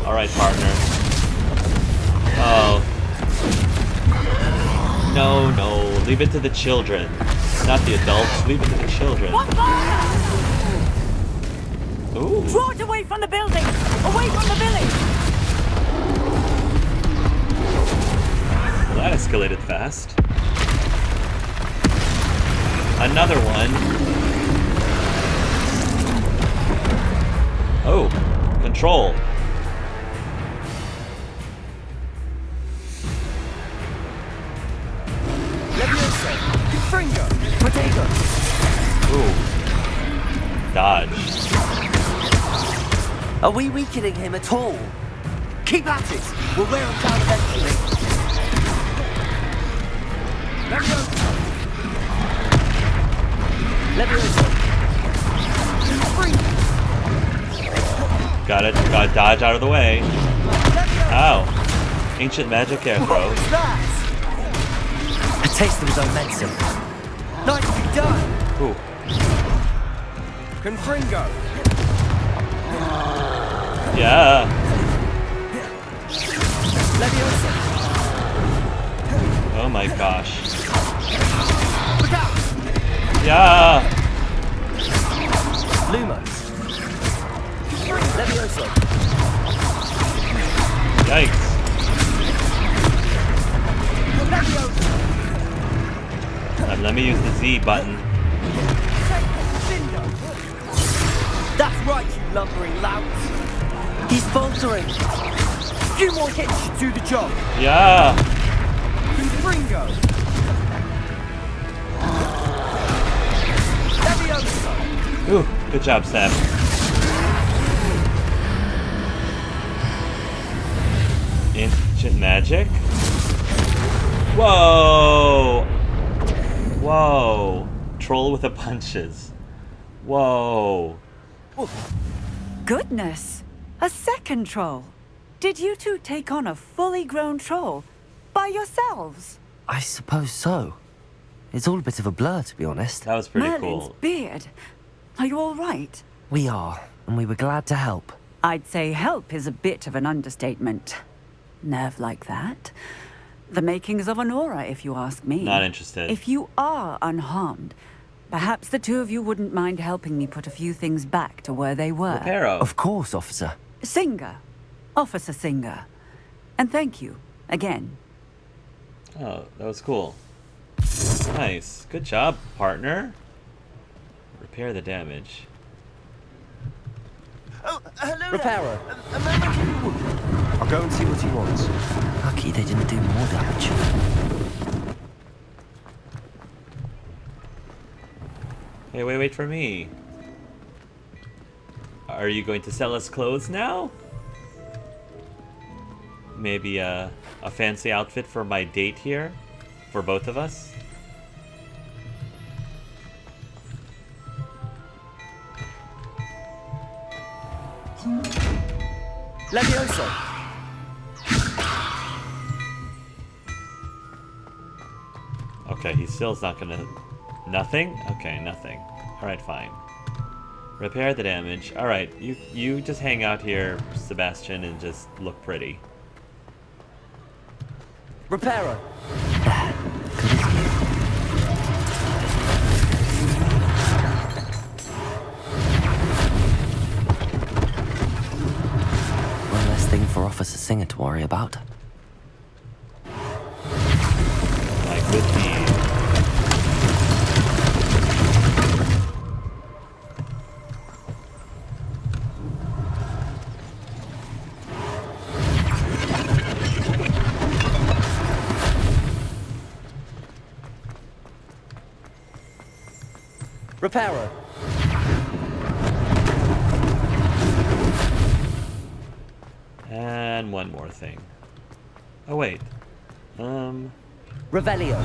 Alright, partner. Oh. No, no. Leave it to the children. Not the adults. Leave it to the children. Ooh. Draw it away from the building! Away from the village! Well, that escalated fast. Another one. Oh, control. Leviosa, Fringo, Potato. Ooh. Dodge. Are we weakening him at all? Keep at it! We'll wear him down eventually. Leviosa. Leviosa. Fringo. Got it. Got dodge out of the way. Ow. Ancient magic air throw. What's that? A taste of his own medicine. Nicely done. Ooh. Confringo. Yeah. Leviosa. Oh my gosh. Look out. Yeah. Lumos. Leviosa. Yikes. Leviosa. Let me use the Z button. That's right, you lumbering louts. He's faltering. A few more hits should do the job. Yeah. Confringo. Leviosa. Ooh, good job, Sam. Ancient magic? Whoa! Whoa. Troll with the punches. Whoa. Goodness! A second troll! Did you two take on a fully grown troll by yourselves? I suppose so. It's all a bit of a blur, to be honest. That was pretty Merlin's cool. beard. Are you all right? We are, and we were glad to help. I'd say help is a bit of an understatement. Nerve like that. The makings of an aura, if you ask me. Not interested. If you are unharmed, perhaps the two of you wouldn't mind helping me put a few things back to where they were. Reparo. Of course, officer. Singer. Officer Singer. And thank you, again. Oh, that was cool. Nice. Good job, partner. Repair the damage. Oh, hello. Reparo. A moment, if you would. I'll go and see what he wants. Lucky they didn't do more damage. Hey, wait for me. Are you going to sell us clothes now? Maybe a fancy outfit for my date here? For both of us? Leviosa. Okay, he still's not gonna... Nothing? Okay, nothing. Alright, fine. Repair the damage. Alright, you just hang out here, Sebastian, and just look pretty. Reparo. Good as new. One less thing for Officer Singer to worry about. My good deed. Reparo. And one more thing. Oh, wait. Revelio.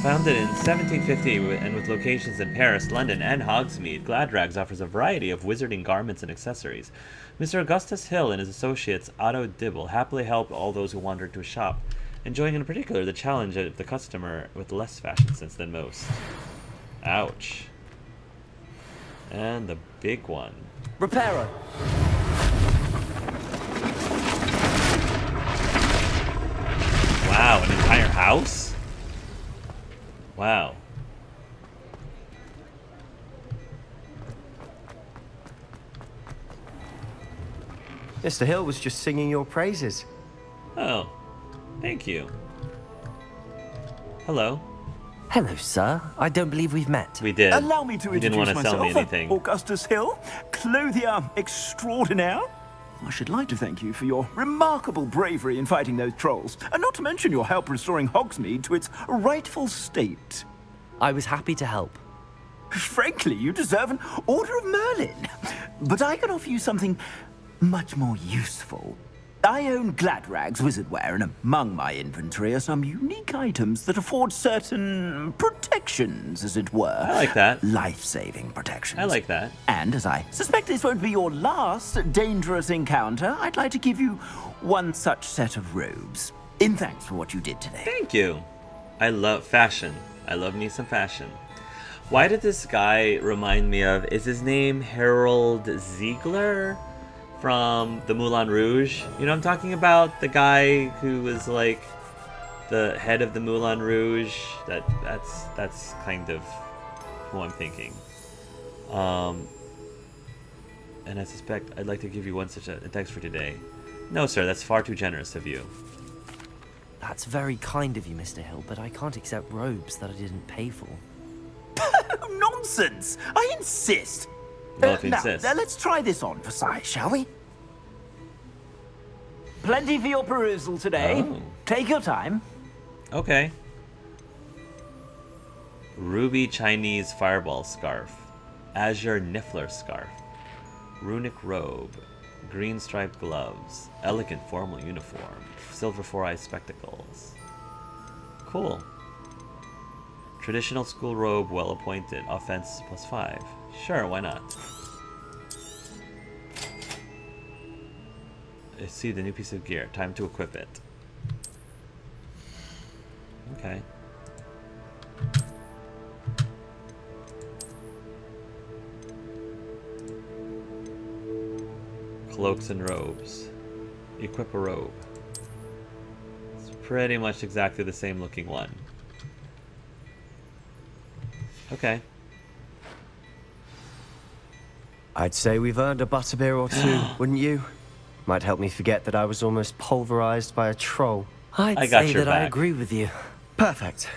Founded in 1750 and with locations in Paris, London, and Hogsmeade, Gladrags offers a variety of wizarding garments and accessories. Mr. Augustus Hill and his associates Otto Dibble happily help all those who wander to his shop, enjoying in particular the challenge of the customer with less fashion sense than most. Ouch. And the big one. Reparo. Wow, an entire house? Wow. Mr. Hill was just singing your praises. Oh, thank you. Hello. Hello, sir. I don't believe we've met. We did. Allow me to You didn't introduce want to sell me myself. anything. Augustus Hill, clothier extraordinaire. I should like to thank you for your remarkable bravery in fighting those trolls, and not to mention your help restoring Hogsmeade to its rightful state. I was happy to help. Frankly, you deserve an Order of Merlin. But I can offer you something much more useful. I own Gladrag's wizardware, and among my inventory are some unique items that afford certain protections, as it were. I like that. Life-saving protections. I like that. And as I suspect this won't be your last dangerous encounter, I'd like to give you one such set of robes, in thanks for what you did today. Thank you. I love fashion. I love me some fashion. Why did this guy remind me of, is his name Harold Ziegler from the Moulin Rouge? You know what I'm talking about? The guy who was like the head of the Moulin Rouge. That's kind of who I'm thinking. And I suspect I'd like to give you one such a thanks for today. No, sir, that's far too generous of you. That's very kind of you, Mr. Hill, but I can't accept robes that I didn't pay for. Nonsense! I insist! Well, if you insist. Now, let's try this on for size, shall we? Plenty for your perusal today. Oh. Take your time. Okay. Ruby Chinese Fireball Scarf. Azure Niffler Scarf. Runic Robe. Green striped gloves. Elegant formal uniform. Silver 4-eye spectacles. Cool. Traditional school robe, well appointed. Offense +5. Sure, why not? I see the new piece of gear. Time to equip it. Okay. Cloaks and robes. Equip a robe. It's pretty much exactly the same looking one. Okay. I'd say we've earned a butterbeer or two, wouldn't you? Might help me forget that I was almost pulverized by a troll. I I'd got say your that I back. agree with you. Perfect.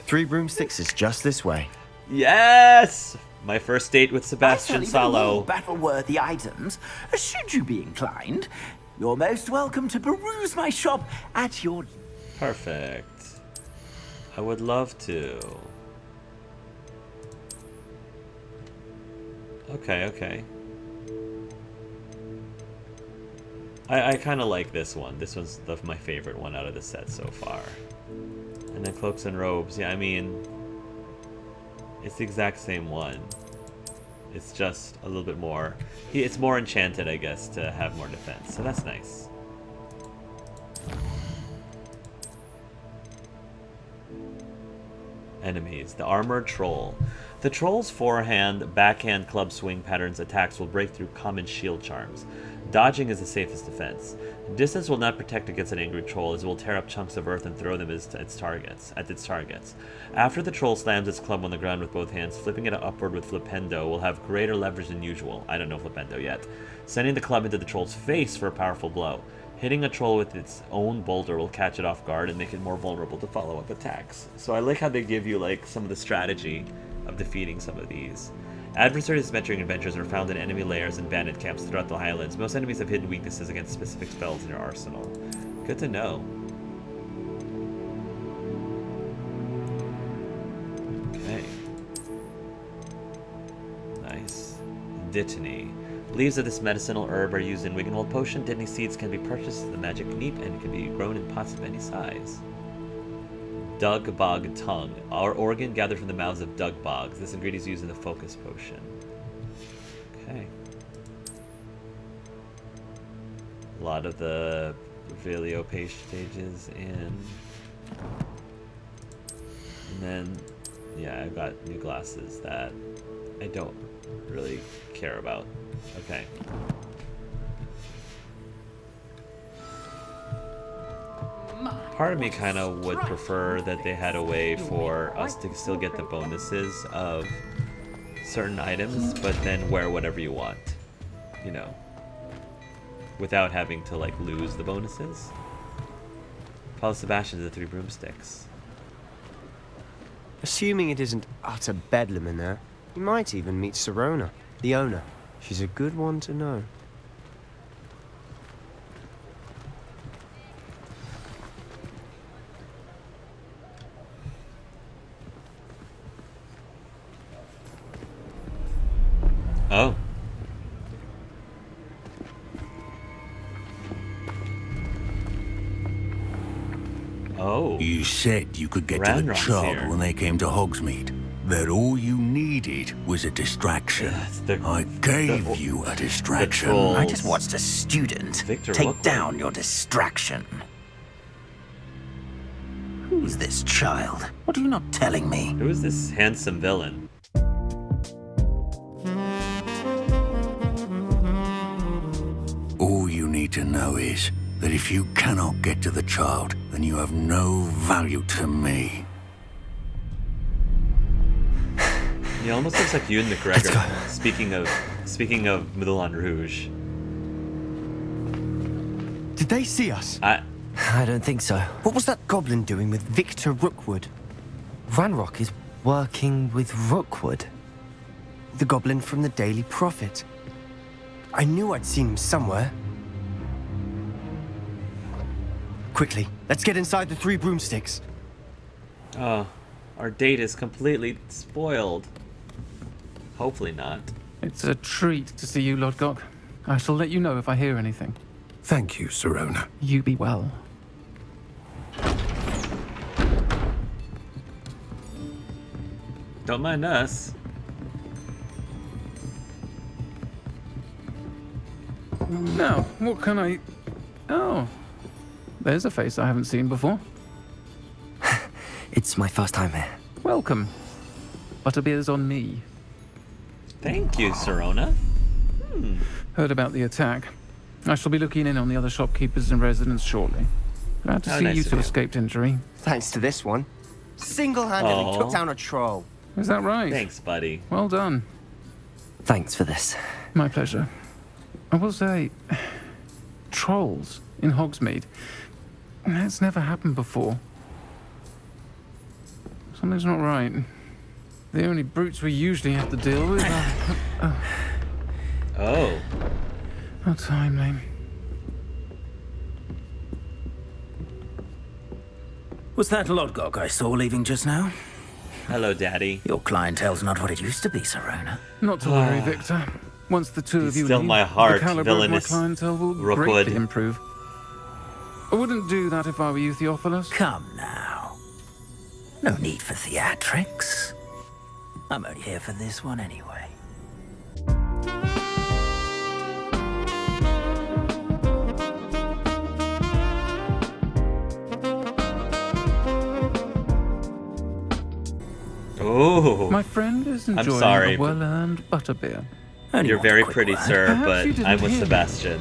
3 broomsticks is just this way. Yes! My first date with I Sebastian certainly know all Salo. battle-worthy items. Should you be inclined, you're most welcome to peruse my shop at your... Perfect. I would love to. Okay. I kind of like this one. This one's my favorite one out of the set so far. And then Cloaks and Robes. Yeah, I mean, it's the exact same one. It's just a little bit more... It's more enchanted, I guess, to have more defense. So that's nice. Enemies. The Armored Troll. The Troll's forehand, backhand, club swing patterns attacks will break through common shield charms. Dodging is the safest defense. Distance will not protect against an angry troll, as it will tear up chunks of earth and throw them at its targets. After the troll slams its club on the ground with both hands, flipping it upward with Flipendo will have greater leverage than usual. I don't know Flipendo yet. Sending the club into the troll's face for a powerful blow. Hitting a troll with its own boulder will catch it off guard and make it more vulnerable to follow-up attacks. So I like how they give you like some of the strategy of defeating some of these. Adversaries mentoring adventures are found in enemy lairs and bandit camps throughout the Highlands. Most enemies have hidden weaknesses against specific spells in your arsenal. Good to know. Okay. Nice. Dittany. Leaves of this medicinal herb are used in Wiggenwald Potion. Dittany seeds can be purchased at the Magic Neep and can be grown in pots of any size. Dug Bog Tongue. Our organ gathered from the mouths of Dug Bogs. This ingredient is used in the Focus Potion. Okay. A lot of the Revelio pages in. And then, yeah, I've got new glasses that I don't really care about. Okay. My Part of me kind of would prefer that they had a way for us to still get the bonuses of certain items, but then wear whatever you want, you know, without having to like lose the bonuses. Follow Sebastian to the 3 broomsticks. Assuming it isn't utter bedlam in there, you might even meet Sirona, the owner. She's a good one to know. Oh. Oh. You said you could get to the Ranrock's child here. when they came to Hogsmeade. That all you needed was a distraction. I gave you a distraction. trolls. I just watched a student Victor take Rookwood. down your distraction. Who's this child? What are you not telling me? Who is this handsome villain? All you need to know is that if you cannot get to the child, then you have no value to me. He almost looks like Ewan McGregor. Speaking of Moulin Rouge. Did they see us? I don't think so. What was that goblin doing with Victor Rookwood? Ranrock is working with Rookwood. The goblin from the Daily Prophet. I knew I'd seen him somewhere. Quickly, let's get inside the 3 broomsticks. Oh, our date is completely spoiled. Hopefully not. It's a treat to see you, Lodgok. I shall let you know if I hear anything. Thank you, Sirona. You be well. Don't mind us. Now, what can I... Oh, there's a face I haven't seen before. It's my first time here. Welcome. Butterbeer's on me. Thank you, Sirona. Heard about the attack. I shall be looking in on the other shopkeepers and residents shortly. Glad to How see nice you of two you. escaped injury. Thanks to this one. Single-handedly Aw. took down a troll. Is that right? Thanks, buddy. Well done. Thanks for this. My pleasure. I will say, trolls in Hogsmeade. That's never happened before. Something's not right. The only brutes we usually have to deal with are... Oh. How timely. Was that Lodgok I saw leaving just now? Hello, Daddy. Your clientele's not what it used to be, Sirona. Not to worry, Victor. Once the two Be of you still leave, my heart, the caliber villainous of my clientele will Rookwood. greatly improve. I wouldn't do that if I were you, Theophilus. Come now. No need for theatrics. I'm only here for this one anyway. Oh. My friend is enjoying sorry, a but- well-earned butterbeer. Only You're want a very quick pretty, word. sir, Perhaps but you didn't I'm with hear me. Sebastian.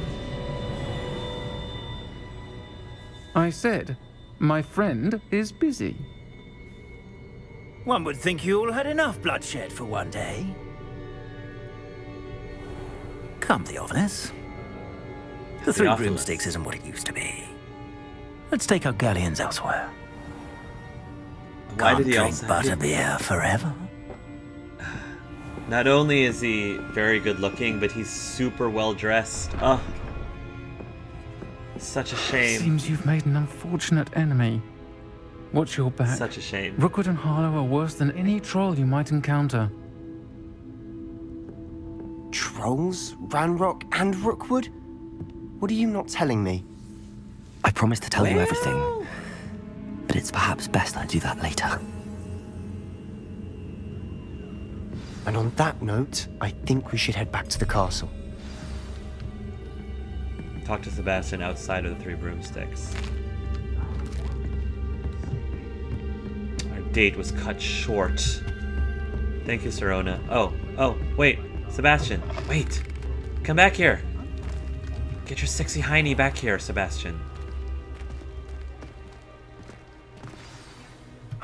I said, my friend is busy. One would think you all had enough bloodshed for one day. Come, Theophilus. The 3 Theophilus. broomsticks isn't what it used to be. Let's take our galleons elsewhere. Why Can't did he drink also... butterbeer forever. Not only is he very good looking, but he's super well dressed. Oh. Such a shame. Seems you've made an unfortunate enemy. Watch your back. Such a shame. Rookwood and Harlow are worse than any troll you might encounter. Trolls, Ranrock, and Rookwood? What are you not telling me? I promise to tell you everything, but it's perhaps best I do that later. And on that note, I think we should head back to the castle. Talk to Sebastian outside of the 3 broomsticks. Our date was cut short. Thank you, Sirona. Oh, wait. Sebastian, wait. Come back here. Get your sexy hiney back here, Sebastian.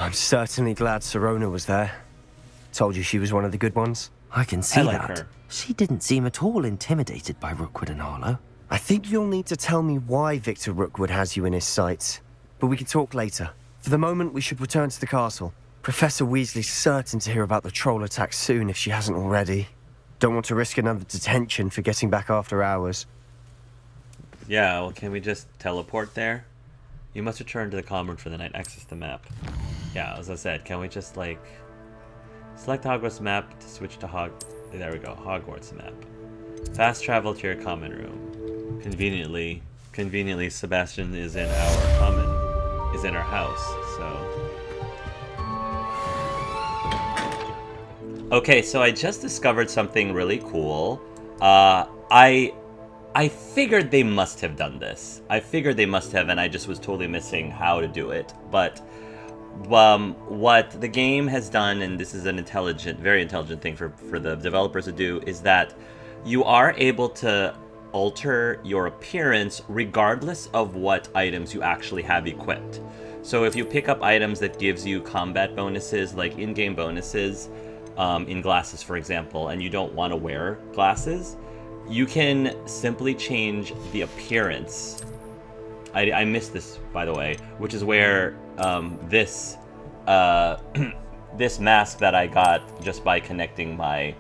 I'm certainly glad Sirona was there. Told you she was one of the good ones. I can see I like that. her. She didn't seem at all intimidated by Rookwood and Harlow. I think you'll need to tell me why Victor Rookwood has you in his sights. But we can talk later. For the moment, we should return to the castle. Professor Weasley's certain to hear about the troll attack soon if she hasn't already. Don't want to risk another detention for getting back after hours. Yeah, well, can we just teleport there? You must return to the common room for the night. Access the map. Yeah, as I said, can we just, like... Select the Hogwarts map to switch to There we go, Hogwarts map. Fast travel to your common room. Conveniently, Sebastian is in our house, so... Okay, so I just discovered something really cool. I figured they must have done this. I figured they must have, and I just was totally missing how to do it. But what the game has done, and this is an very intelligent thing for the developers to do, is that you are able to alter your appearance regardless of what items you actually have equipped. So if you pick up items that gives you combat bonuses, like in-game bonuses, in glasses, for example, and you don't want to wear glasses, you can simply change the appearance. I missed this, by the way, which is where this this mask that I got just by connecting my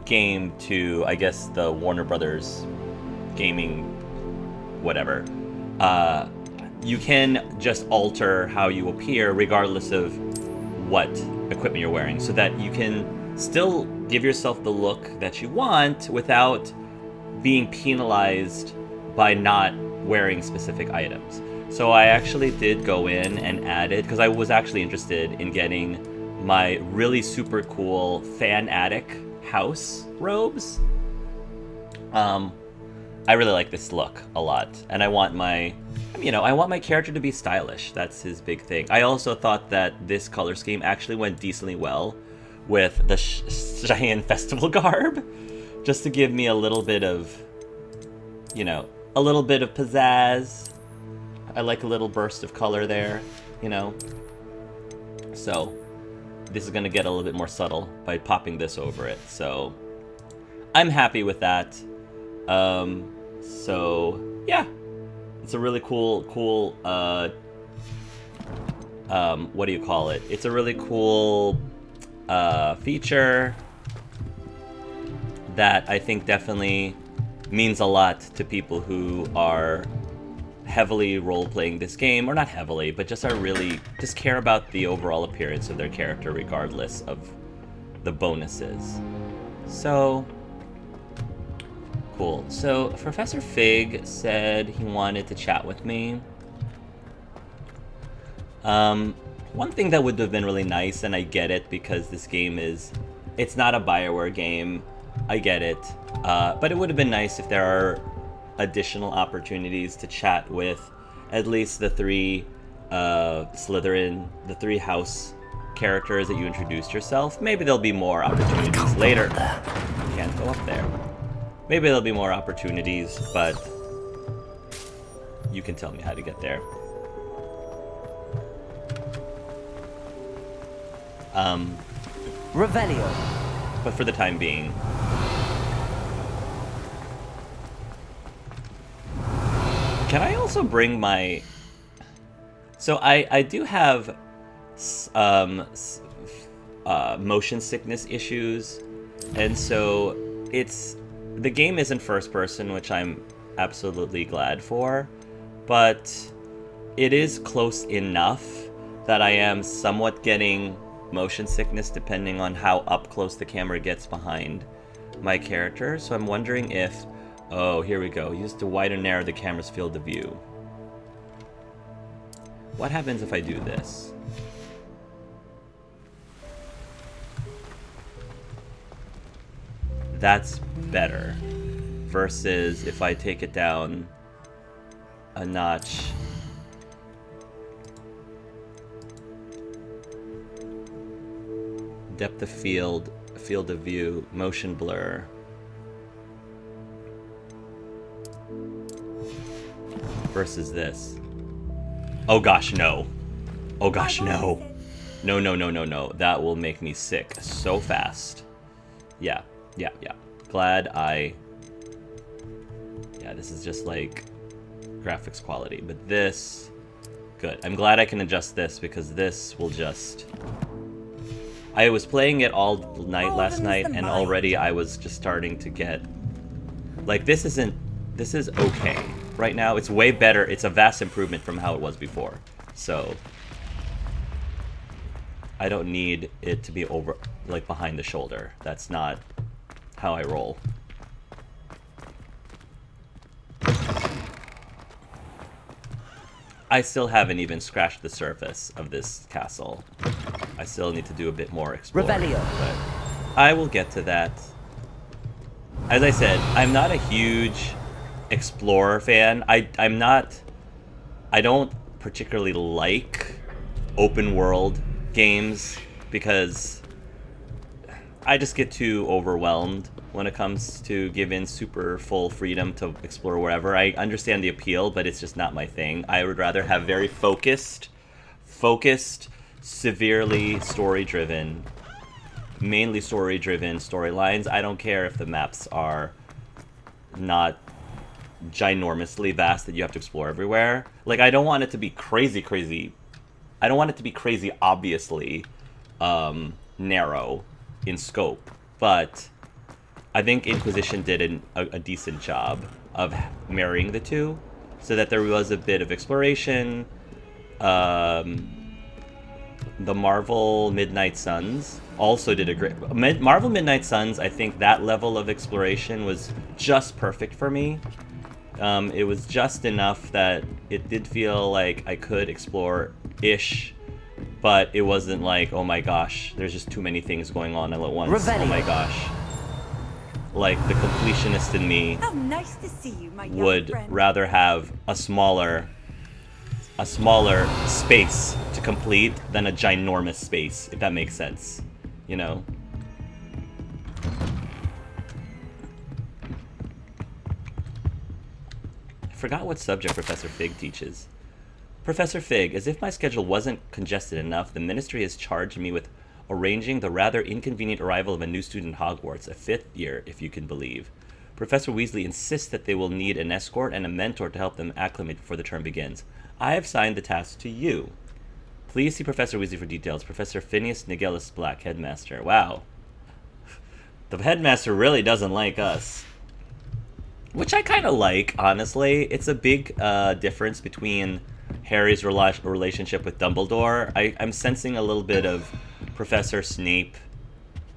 game to, I guess, the Warner Brothers gaming whatever. You can just alter how you appear regardless of what equipment you're wearing, so that you can still give yourself the look that you want without being penalized by not wearing specific items. So I actually did go in and added, because I was actually interested in getting my really super cool fan attic house robes. I really like this look a lot, and I want my character to be stylish. That's his big thing. I also thought that this color scheme actually went decently well with the Cheyenne Festival garb, just to give me a little bit of pizzazz. I like a little burst of color there, So this is gonna get a little bit more subtle by popping this over it. So I'm happy with that. So yeah, it's a really cool, what do you call it? It's a really cool feature that I think definitely means a lot to people who are heavily role-playing this game, or not heavily, but just care about the overall appearance of their character regardless of the bonuses. So cool. So Professor Fig said he wanted to chat with me. One thing that would have been really nice, and I get it because this game it's not a BioWare game, I get it, but it would have been nice if there are additional opportunities to chat with at least the three Slytherin, the three house characters that you introduced yourself. Maybe there'll be more opportunities later. You can't go up there. Maybe there'll be more opportunities, but you can tell me how to get there. Revelio. But for the time being, can I also bring my... So I do have motion sickness issues, and so the game isn't first person, which I'm absolutely glad for, but it is close enough that I am somewhat getting motion sickness depending on how up close the camera gets behind my character. So I'm wondering if... Oh, here we go. Use to widen and narrow the camera's field of view. What happens if I do this? That's better. Versus if I take it down a notch. Depth of field of view, motion blur. Versus this. Oh gosh, no. Oh gosh, no. No, no, no, no, no. That will make me sick so fast. Yeah, yeah, yeah. Glad I... Yeah, this is just like graphics quality. But this... Good. I'm glad I can adjust this because this will just... I was playing it all night last night and already I was just starting to get... Like, this isn't... This is okay. Right now, it's way better. It's a vast improvement from how it was before. So... I don't need it to be over... Like, behind the shoulder. That's not how I roll. I still haven't even scratched the surface of this castle. I still need to do a bit more exploring. Revelio. But I will get to that. As I said, I'm not a huge explorer fan. I don't particularly like open world games because I just get too overwhelmed when it comes to giving super full freedom to explore wherever. I understand the appeal, but it's just not my thing. I would rather have very focused, severely story-driven, mainly story-driven storylines. I don't care if the maps are not ginormously vast that you have to explore everywhere. Like, I don't want it to be crazy. I don't want it to be crazy, obviously, narrow in scope, but I think Inquisition did a decent job of marrying the two, so that there was a bit of exploration. The Marvel Midnight Suns also did a great... Marvel Midnight Suns, I think that level of exploration was just perfect for me. It was just enough that it did feel like I could explore-ish, but it wasn't like, oh my gosh, there's just too many things going on all at once. Revelio. Oh my gosh. Like, the completionist in me How nice to see you, my young would friend. rather have a smaller space to complete than a ginormous space, if that makes sense, you know? I forgot what subject Professor Fig teaches. Professor Fig, as if my schedule wasn't congested enough, the ministry has charged me with arranging the rather inconvenient arrival of a new student in Hogwarts, a 5th year, if you can believe. Professor Weasley insists that they will need an escort and a mentor to help them acclimate before the term begins. I have signed the task to you. Please see Professor Weasley for details. Professor Phineas Nigellus Black, Headmaster. Wow. The Headmaster really doesn't like us. Which I kind of like, honestly. It's a big difference between Harry's relationship with Dumbledore. I'm sensing a little bit of Professor Snape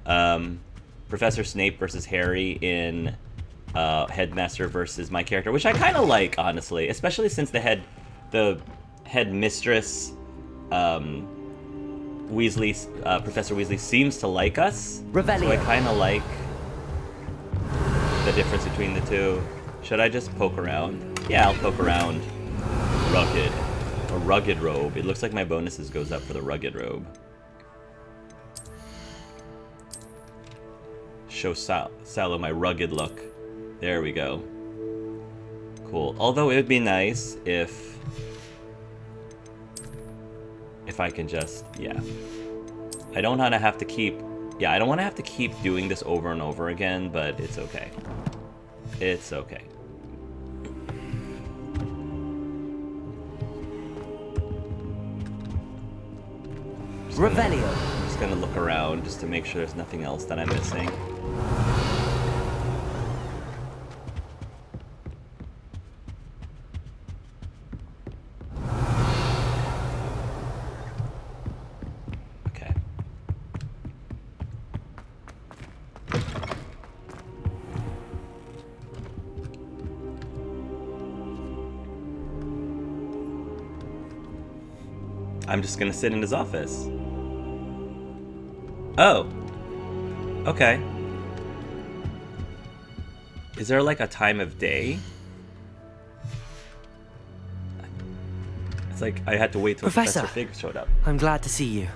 versus Harry in Headmaster versus my character, which I kind of like, honestly, especially since the headmistress Professor Weasley seems to like us. Revelio. So I kind of like the difference between the two. Should I just poke around? Yeah, I'll poke around. Rugged. A rugged robe. It looks like my bonuses goes up for the rugged robe. Show Sallow my rugged look. There we go. Cool. Although it would be nice if I can just, yeah. I don't want to have to keep, I don't want to have to keep doing this over and over again, but it's okay. It's okay. Revelio. I'm just gonna look around just to make sure there's nothing else that I'm missing. Okay. I'm just gonna sit in his office. Oh. Okay. Is there like a time of day? It's like I had to wait till Professor Fig showed up. I'm glad to see you.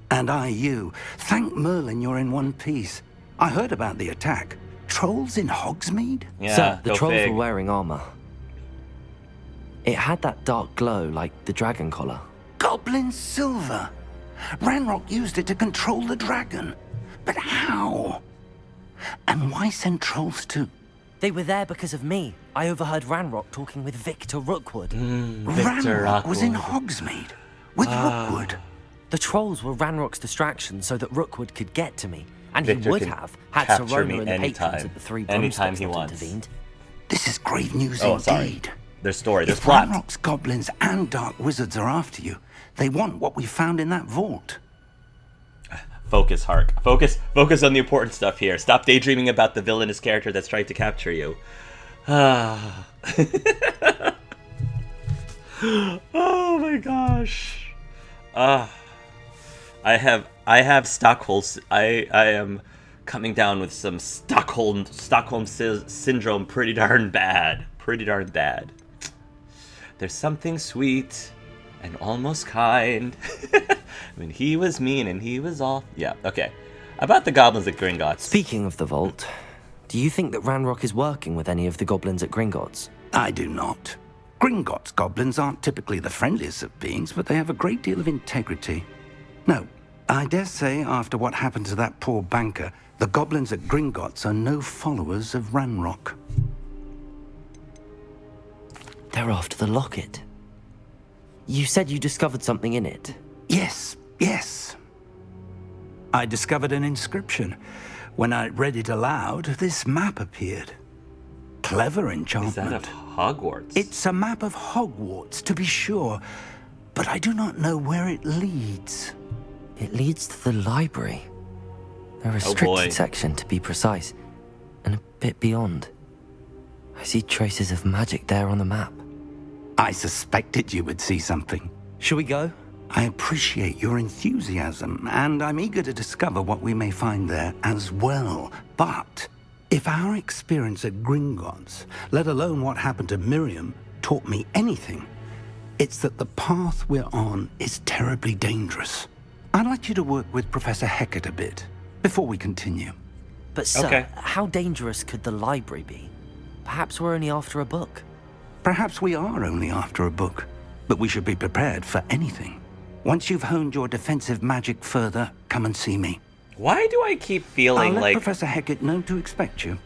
And I you. Thank Merlin you're in one piece. I heard about the attack. Trolls in Hogsmeade? Yeah, Sir, the go trolls Fig. were wearing armor. It had that dark glow like the dragon collar. Goblin silver. Ranrock used it to control the dragon. But how? And why send trolls to... They were there because of me. I overheard Ranrock talking with Victor Rookwood. Victor Ranrock was in Rookwood. Hogsmeade with Rookwood. The trolls were Ranrock's distraction so that Rookwood could get to me. And Victor he would can have had capture Serona me and the patrons anytime. at the Three Anytime Broomsticks he not wants. intervened. This is grave news Oh, indeed. sorry. There's story. There's If plot. Ranrock's goblins and dark wizards are after you, they want what we found in that vault. Focus, Hark. Focus on the important stuff here. Stop daydreaming about the villainous character that's trying to capture you. Oh my gosh. I have Stockholm. I am coming down with some Stockholm syndrome pretty darn bad. There's something sweet and almost kind. When he was mean and he was all... Yeah, okay. About the goblins at Gringotts. Speaking of the vault, do you think that Ranrock is working with any of the goblins at Gringotts? I do not. Gringotts goblins aren't typically the friendliest of beings, but they have a great deal of integrity. No, I dare say after what happened to that poor banker, the goblins at Gringotts are no followers of Ranrock. They're after the locket. You said you discovered something in it. Yes. I discovered an inscription. When I read it aloud, this map appeared. Clever enchantment. Is that of Hogwarts? It's a map of Hogwarts, to be sure, but I do not know where it leads. It leads to the library. A boy. restricted section, to be precise, and a bit beyond. I see traces of magic there on the map. I suspected you would see something. Shall we go? I appreciate your enthusiasm, and I'm eager to discover what we may find there as well. But if our experience at Gringotts, let alone what happened to Miriam, taught me anything, it's that the path we're on is terribly dangerous. I'd like you to work with Professor Hecat a bit before we continue. But sir, Okay. how dangerous could the library be? Perhaps we're only after a book. Perhaps we are only after a book, but we should be prepared for anything. Once you've honed your defensive magic further, come and see me. Why do I keep I'll feeling let like... Professor Hecat know to expect you.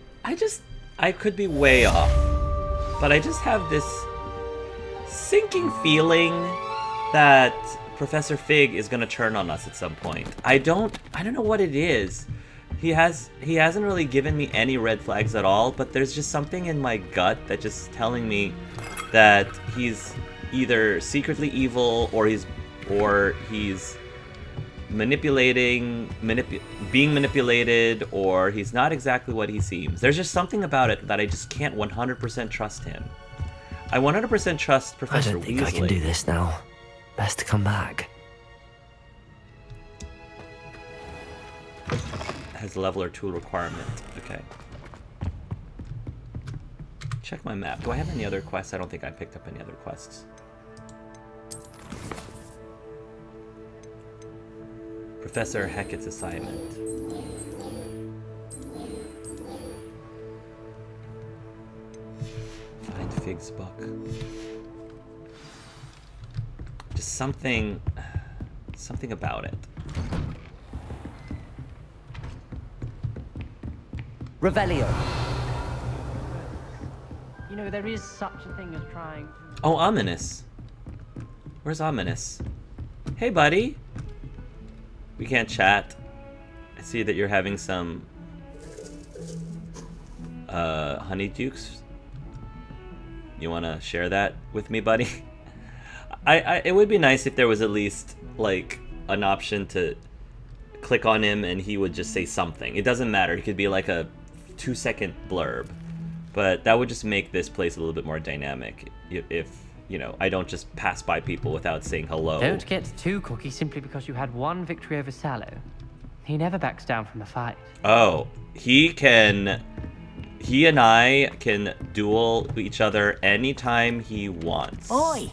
I could be way off, but I just have this sinking feeling that Professor Fig is gonna turn on us at some point. I don't know what it is. He hasn't really given me any red flags at all, but there's just something in my gut that just telling me that he's either secretly evil or he's being manipulated, or he's not exactly what he seems. There's just something about it that I just can't 100% trust him. I 100% trust Professor I don't think Weasley. I can do this now. Best to come back. Has level or tool requirement. Okay. Check my map. Do I have any other quests? I don't think I picked up any other quests. Professor Hecat's assignment. Find Fig's book. Just something about it. Revelio. You know, there is such a thing as trying. Oh, Ominous. Where's Ominous? Hey, buddy. We can't chat. I see that you're having some honeydukes. You want to share that with me, buddy? It would be nice if there was at least like an option to click on him and he would just say something. It doesn't matter. It could be like a 2-second blurb, but that would just make this place a little bit more dynamic. If you know, I don't just pass by people without saying hello. Don't get too cocky simply because you had one victory over Sallow. He never backs down from a fight. Oh, he and I can duel each other anytime he wants. Oi!